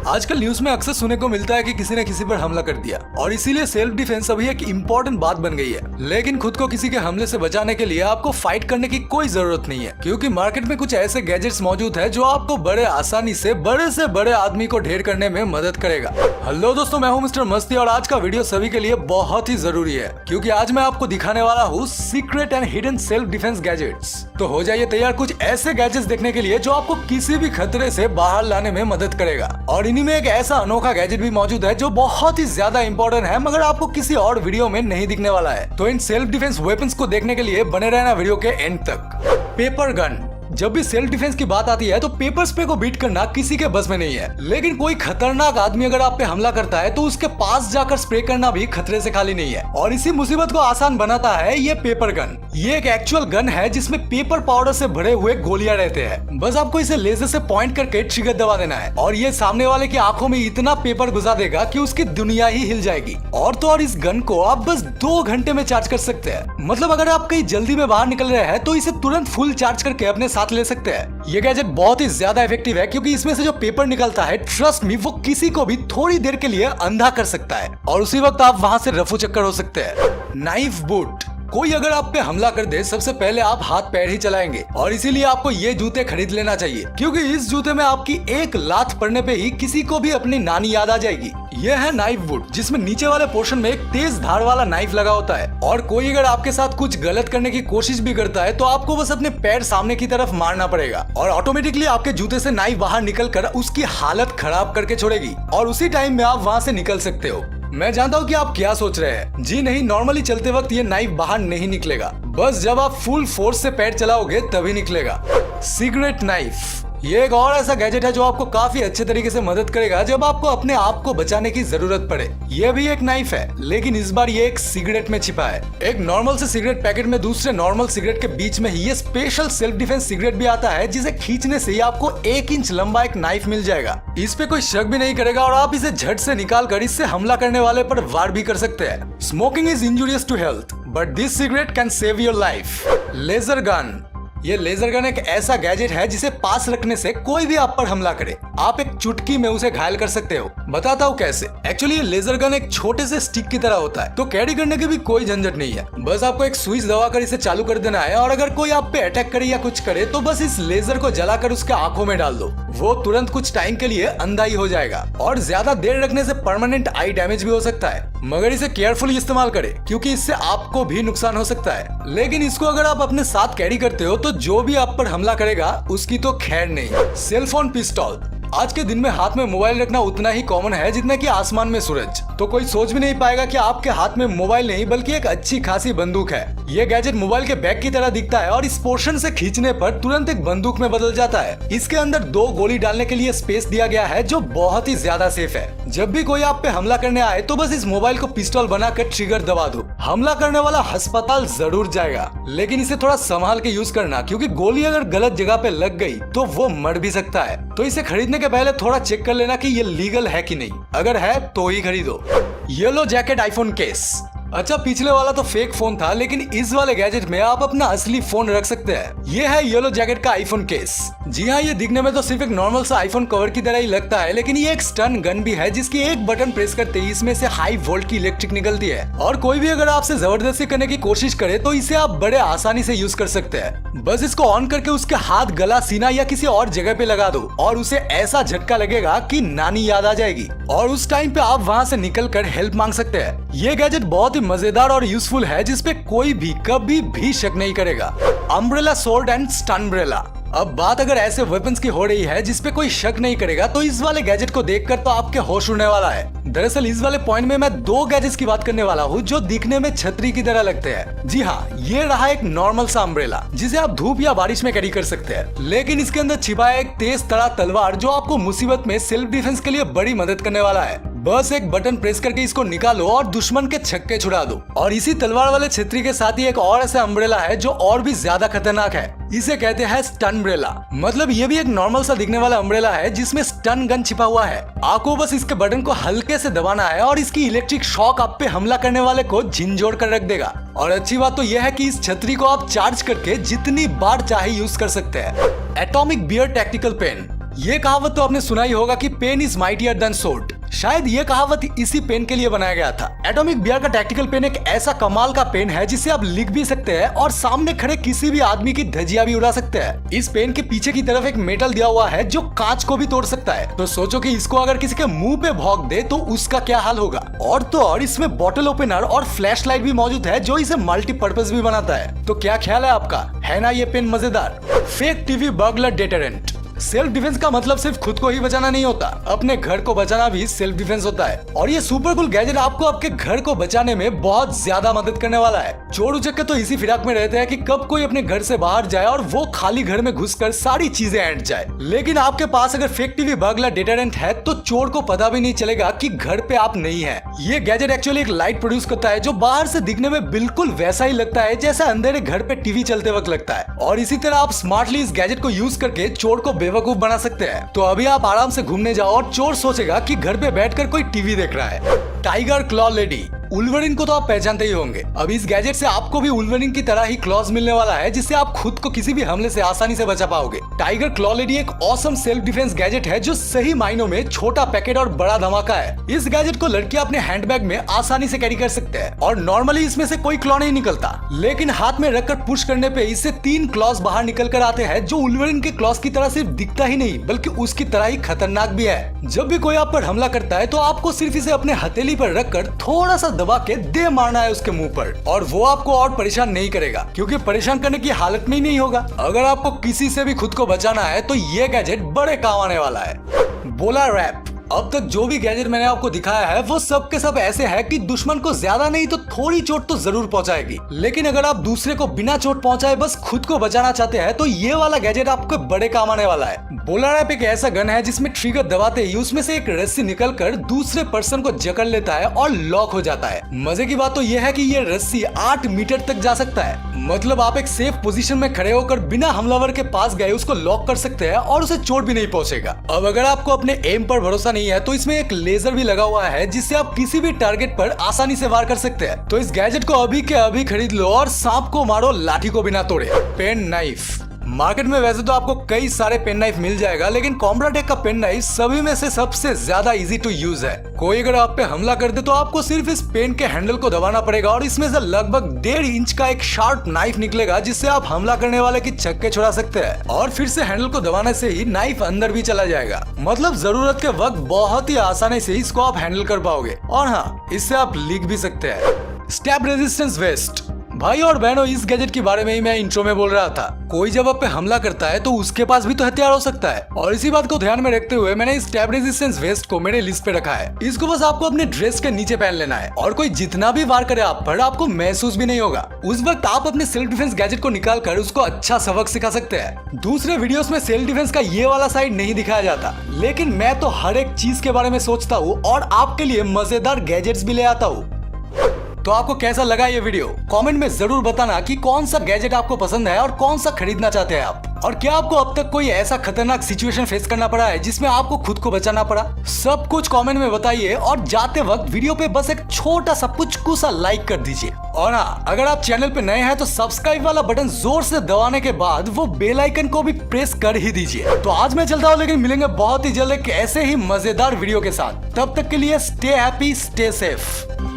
आजकल न्यूज में अक्सर सुनने को मिलता है कि किसी ने किसी पर हमला कर दिया और इसीलिए सेल्फ डिफेंस अभी एक इम्पोर्टेंट बात बन गई है। लेकिन खुद को किसी के हमले से बचाने के लिए आपको फाइट करने की कोई जरूरत नहीं है, क्योंकि मार्केट में कुछ ऐसे गैजेट्स मौजूद है जो आपको बड़े आसानी से बड़े आदमी को ढेर करने में मदद करेगा। हेलो दोस्तों, मैं हूं मिस्टर मस्ती और आज का वीडियो सभी के लिए बहुत ही जरूरी है, क्योंकि आज मैं आपको दिखाने वाला हूँ secret and hidden self defence gadgets. तो हो जाइए तैयार कुछ ऐसे गैजेट्स देखने के लिए जो आपको किसी भी खतरे से बाहर लाने में मदद करेगा। और इन्हीं में एक ऐसा अनोखा गैजेट भी मौजूद है जो बहुत ही ज्यादा इंपॉर्टेंट है, मगर आपको किसी और वीडियो में नहीं दिखने वाला है। तो इन सेल्फ डिफेंस वेपन्स को देखने के लिए बने रहना वीडियो के एंड तक। Paper gun. जब भी सेल्फ डिफेंस की बात आती है तो पेपर स्प्रे को बीट करना किसी के बस में नहीं है, लेकिन कोई खतरनाक आदमी अगर आप पे हमला करता है तो उसके पास जाकर स्प्रे करना भी खतरे से खाली नहीं है। और इसी मुसीबत को आसान बनाता है ये पेपर गन। ये एक एक्चुअल गन है जिसमें पेपर पाउडर से भरे हुए गोलियां रहते हैं। बस आपको इसे लेजर से पॉइंट करके ट्रिगर दबा देना है और ये सामने वाले की आंखों में इतना पेपर घुसा देगा कि उसकी दुनिया ही हिल जाएगी। और तो और इस गन को आप बस 2 घंटे में चार्ज कर सकते हैं। मतलब अगर आप कहीं जल्दी में बाहर निकल रहे हैं तो इसे तुरंत फुल चार्ज करके अपने साथ ले सकते हैं। ये गैजेट बहुत ही ज्यादा इफेक्टिव है, क्योंकि इसमें से जो पेपर निकलता है, ट्रस्ट मी, वो किसी को भी थोड़ी देर के लिए अंधा कर सकता है और उसी वक्त आप वहां से रफू चक्कर हो सकते हैं। Knife boot. कोई अगर आप पे हमला कर दे सबसे पहले आप हाथ पैर ही चलाएंगे और इसीलिए आपको ये जूते खरीद लेना चाहिए, क्योंकि इस जूते में आपकी एक लात पड़ने पे ही किसी को भी अपनी नानी याद आ जाएगी। यह है नाइफ वुड, जिसमें नीचे वाले पोर्शन में एक तेज धार वाला नाइफ लगा होता है और कोई अगर आपके साथ कुछ गलत करने की कोशिश भी करता है तो आपको बस अपने पैर सामने की तरफ मारना पड़ेगा और ऑटोमेटिकली आपके जूते से नाइफ बाहर निकल कर उसकी हालत खराब करके छोड़ेगी और उसी टाइम में आप वहाँ से निकल सकते हो। मैं जानता हूँ कि आप क्या सोच रहे हैं। जी नहीं, नॉर्मली चलते वक्त ये नाइफ बाहर नहीं निकलेगा, बस जब आप फुल फोर्स से पैर चलाओगे तभी निकलेगा। Cigarette knife. ये एक और ऐसा गैजेट है जो आपको काफी अच्छे तरीके से मदद करेगा जब आपको अपने आप को बचाने की जरूरत पड़े। ये भी एक नाइफ है, लेकिन इस बार ये एक सिगरेट में छिपा है। एक नॉर्मल से सिगरेट पैकेट में दूसरे नॉर्मल सिगरेट के बीच में ही ये स्पेशल सेल्फ डिफेंस सिगरेट भी आता है, जिसे खींचने से ही आपको 1 इंच लंबा एक नाइफ मिल जाएगा। इस पे कोई शक भी नहीं करेगा और आप इसे झट से निकाल कर इससे हमला करने वाले पर वार भी कर सकते हैं। Smoking is injurious to health, but this cigarette can save your life. Laser gun. ये लेजर गन एक ऐसा गैजेट है जिसे पास रखने से कोई भी आप पर हमला करे आप एक चुटकी में उसे घायल कर सकते हो। बताता हूँ कैसे। एक्चुअली ये लेजर गन एक छोटे से स्टिक की तरह होता है, तो कैरी करने की भी कोई झंझट नहीं है। बस आपको एक स्विच दबाकर इसे चालू कर देना है और अगर कोई आप पे अटैक करे या कुछ करे तो बस इस लेजर को जलाकर उसके आंखों में डाल दो। वो तुरंत कुछ टाइम के लिए अंधा ही हो जाएगा और ज्यादा देर रखने से परमानेंट आई डैमेज भी हो सकता है, मगर इसे केयरफुली इस्तेमाल करें, क्योंकि इससे आपको भी नुकसान हो सकता है। लेकिन इसको अगर आप अपने साथ कैरी करते हो तो जो भी आप पर हमला करेगा उसकी तो खैर नहीं। सेलफोन पिस्तौल। आज के दिन में हाथ में मोबाइल रखना उतना ही कॉमन है जितना कि आसमान में सूरज। तो कोई सोच भी नहीं पाएगा कि आपके हाथ में मोबाइल नहीं बल्कि एक अच्छी खासी बंदूक है। ये गैजेट मोबाइल के बैग की तरह दिखता है और इस पोर्शन से खींचने पर तुरंत एक बंदूक में बदल जाता है। इसके अंदर 2 गोली डालने के लिए स्पेस दिया गया है जो बहुत ही ज्यादा सेफ है। जब भी कोई आप पे हमला करने आए तो बस इस मोबाइल को पिस्टल बनाकर ट्रिगर दबा दो। हमला करने वाला अस्पताल जरूर जाएगा, लेकिन इसे थोड़ा संभाल के यूज करना, क्योंकि गोली अगर गलत जगह पे लग गई तो वो मर भी सकता है। तो इसे खरीदने के पहले थोड़ा चेक कर लेना कि ये लीगल है कि नहीं। अगर है तो ही खरीदो। Yellow jacket iPhone case. अच्छा, पिछले वाला तो फेक फोन था, लेकिन इस वाले गैजेट में आप अपना असली फोन रख सकते हैं। ये है येलो जैकेट का आईफोन केस। जी हाँ, ये दिखने में तो सिर्फ एक नॉर्मल सा आईफोन कवर की तरह ही लगता है, लेकिन ये एक स्टन गन भी है जिसकी एक बटन प्रेस करते ही इसमें से हाई वोल्ट की इलेक्ट्रिक निकलती है और कोई भी अगर आपसे जबरदस्ती करने की कोशिश करे तो इसे आप बड़े आसानी से यूज कर सकते हैं। बस इसको ऑन करके उसके हाथ, गला, सीना या किसी और जगह पे लगा दो और उसे ऐसा झटका लगेगा कि नानी याद आ जाएगी और उस टाइम पे आप वहाँ से निकल कर हेल्प मांग सकते हैं। ये गैजेट बहुत ही मजेदार और यूजफुल है जिसपे कोई भी कभी भी शक नहीं करेगा। Umbrella sword and stunbrella. अब बात अगर ऐसे वेपन्स की हो रही है जिसपे कोई शक नहीं करेगा तो इस वाले गैजेट को देखकर तो आपके होश उड़ने वाला है। दरअसल इस वाले पॉइंट में मैं 2 गैजेट्स की बात करने वाला हूँ जो दिखने में छतरी की तरह लगते हैं। जी हाँ, ये रहा एक नॉर्मल सा अम्ब्रेला जिसे आप धूप या बारिश में कैरी कर सकते हैं, लेकिन इसके अंदर छिपा है एक तेज तड़ा तलवार जो आपको मुसीबत में सेल्फ डिफेंस के लिए बड़ी मदद करने वाला है। बस एक बटन प्रेस करके इसको निकालो और दुश्मन के छक्के छुड़ा दो। और इसी तलवार वाले छतरी के साथ ही एक और ऐसा अम्ब्रेला है जो और भी ज्यादा खतरनाक है। इसे कहते हैं स्टनब्रेला। मतलब ये भी एक नॉर्मल सा दिखने वाला अम्ब्रेला है जिसमें स्टन गन छिपा हुआ है। आपको बस इसके बटन को हल्के से दबाना है और इसकी इलेक्ट्रिक शॉक आप पे हमला करने वाले को झिंझोड़ कर रख देगा। और अच्छी बात तो यह है कि इस छतरी को आप चार्ज करके जितनी बार चाहे यूज कर सकते हैं। Atomic bear tactical pen. ये कहावत तो आपने सुना ही होगा कि pen is mightier than sword. शायद ये कहावत इसी पेन के लिए बनाया गया था। एटॉमिक बियर का टैक्टिकल पेन एक ऐसा कमाल का पेन है जिसे आप लिख भी सकते हैं और सामने खड़े किसी भी आदमी की धजिया भी उड़ा सकते हैं। इस पेन के पीछे की तरफ एक मेटल दिया हुआ है जो कांच को भी तोड़ सकता है। तो सोचो कि इसको अगर किसी के मुंह पे भौंक दे तो उसका क्या हाल होगा। और तो और इसमें बॉटल ओपनर और फ्लैश लाइट भी मौजूद है जो इसे मल्टीपर्पज भी बनाता है। तो क्या ख्याल है आपका, है ना ये पेन मजेदार। Fake TV burglar deterrent. Self defence का मतलब सिर्फ खुद को ही बचाना नहीं होता, अपने घर को बचाना भी सेल्फ डिफेंस होता है। और ये सुपर कूल गैजेट आपको आपके घर को बचाने में बहुत ज्यादा मदद करने वाला है। चोर उचक्के तो इसी फिराक में रहते हैं कि कब कोई अपने घर से बाहर जाए और वो खाली घर में घुसकर सारी चीजें ऐंठ जाए। लेकिन आपके पास अगर फेक टीवी बर्गलर डेटरेंट है तो चोर को पता भी नहीं चलेगा कि घर पे आप नहीं है। ये गैजेट एक्चुअली एक लाइट प्रोड्यूस करता है जो बाहर से दिखने में बिल्कुल वैसा ही लगता है जैसा अंधेरे घर पे टीवी चलते वक्त लगता है। और इसी तरह आप स्मार्टली इस गैजेट को यूज करके चोर को बेवकूफ बना सकते हैं। तो अभी आप आराम से घूमने जाओ और चोर सोचेगा कि घर पे बैठकर कोई टीवी देख रहा है। Tiger claw lady. वुल्वरिन को तो आप पहचानते ही होंगे। अब इस गैजेट से आपको भी वुल्वरिन की तरह ही क्लॉज मिलने वाला है जिससे आप खुद को किसी भी हमले से आसानी से बचा पाओगे। टाइगर क्लॉ लेडी एक ऑसम सेल्फ डिफेंस गैजेट है जो सही मायनों में छोटा पैकेट और बड़ा धमाका है। इस गैजेट को लड़कियां अपने हैंडबैग में आसानी से कैरी कर सकते हैं और नॉर्मली इसमें से कोई क्लॉ नहीं निकलता, लेकिन हाथ में रखकर पुश करने पे इससे 3 क्लॉज बाहर निकल कर आते हैं जो वुल्वरिन के क्लॉज की तरह सिर्फ दिखता ही नहीं बल्कि उसकी तरह ही खतरनाक भी है। जब भी कोई आप पर हमला करता है तो आपको सिर्फ इसे अपने हथेली पर रखकर थोड़ा सा दबा के दे मारना है उसके मुंह पर, और वो आपको और परेशान नहीं करेगा क्योंकि परेशान करने की हालत में ही नहीं होगा। अगर आपको किसी से भी खुद को बचाना है तो ये गैजेट बड़े काम आने वाला है। बोला रैप। अब तक जो भी गैजेट मैंने आपको दिखाया है वो सब के सब ऐसे है कि दुश्मन को ज्यादा नहीं तो थोड़ी चोट तो जरूर पहुंचाएगी, लेकिन अगर आप दूसरे को बिना चोट पहुंचाए बस खुद को बचाना चाहते हैं तो ये वाला गैजेट आपको बड़े काम आने वाला है। बोला रैप एक ऐसा गन है जिसमें ट्रिगर दबाते ही उसमें से एक रस्सी निकलकर दूसरे पर्सन को जकड़ लेता है और लॉक हो जाता है। मजे की बात तो यह है कि ये रस्सी 8 मीटर तक जा सकता है। मतलब आप एक सेफ पोजीशन में खड़े होकर बिना हमलावर के पास गए उसको लॉक कर सकते हैं और उसे चोट भी नहीं पहुंचेगा। अब अगर आपको अपने एम पर भरोसा नहीं है तो इसमें एक लेजर भी लगा हुआ है जिससे आप किसी भी टारगेट पर आसानी से वार कर सकते हैं। तो इस गैजेट को अभी के अभी खरीद लो और सांप को मारो लाठी को बिना तोड़े। Pen knife. मार्केट में वैसे तो आपको कई सारे पेन नाइफ मिल जाएगा, लेकिन कॉम्ब्रा टेक का पेन नाइफ सभी में से सबसे ज्यादा इजी टू यूज है। कोई अगर आप पे हमला कर दे तो आपको सिर्फ इस पेन के हैंडल को दबाना पड़ेगा और इसमें से लगभग 1.5 इंच का एक शार्प नाइफ निकलेगा जिससे आप हमला करने वाले की छक्के छुड़ा सकते हैं। और फिर से हैंडल को दबाने से ही नाइफ अंदर भी चला जाएगा। मतलब जरूरत के वक्त बहुत ही आसानी से इसको आप हैंडल कर पाओगे। और हाँ, इससे आप लिख भी सकते हैं। Stab resistance vest. भाई और बहनों, इस गैजेट के बारे में ही मैं इंट्रो में बोल रहा था। कोई जब आप पे हमला करता है तो उसके पास भी तो हथियार हो सकता है, और इसी बात को ध्यान में रखते हुए मैंने इस स्टैब रेजिस्टेंस वेस्ट को मेरे लिस्ट पे रखा है। इसको बस आपको अपने ड्रेस के नीचे पहन लेना है और कोई जितना भी वार करे आप पर आपको महसूस भी नहीं होगा। उस वक्त आप अपने सेल्फ डिफेंस गैजेट को निकाल कर उसको अच्छा सबक सिखा सकते हैं। दूसरे वीडियोस में सेल्फ डिफेंस का ये वाला साइड नहीं दिखाया जाता, लेकिन मैं तो हर एक चीज के बारे में सोचता हूँ और आपके लिए मजेदार गैजेट्स भी ले आता हूँ। तो आपको कैसा लगा ये वीडियो? कमेंट में जरूर बताना कि कौन सा गैजेट आपको पसंद है और कौन सा खरीदना चाहते हैं आप। और क्या आपको अब तक कोई ऐसा खतरनाक सिचुएशन फेस करना पड़ा है जिसमें आपको खुद को बचाना पड़ा? सब कुछ कमेंट में बताइए और जाते वक्त वीडियो पे बस एक छोटा सा पुचकू सा लाइक कर दीजिए। और हाँ, अगर आप चैनल पे नए हैं तो सब्सक्राइब वाला बटन जोर से दबाने के बाद वो बेल आइकन को भी प्रेस कर ही दीजिए। तो आज मैं चलता हूँ, लेकिन मिलेंगे बहुत ही जल्द एक ऐसे ही मजेदार वीडियो के साथ। तब तक के लिए स्टे हैप्पी, स्टे सेफ।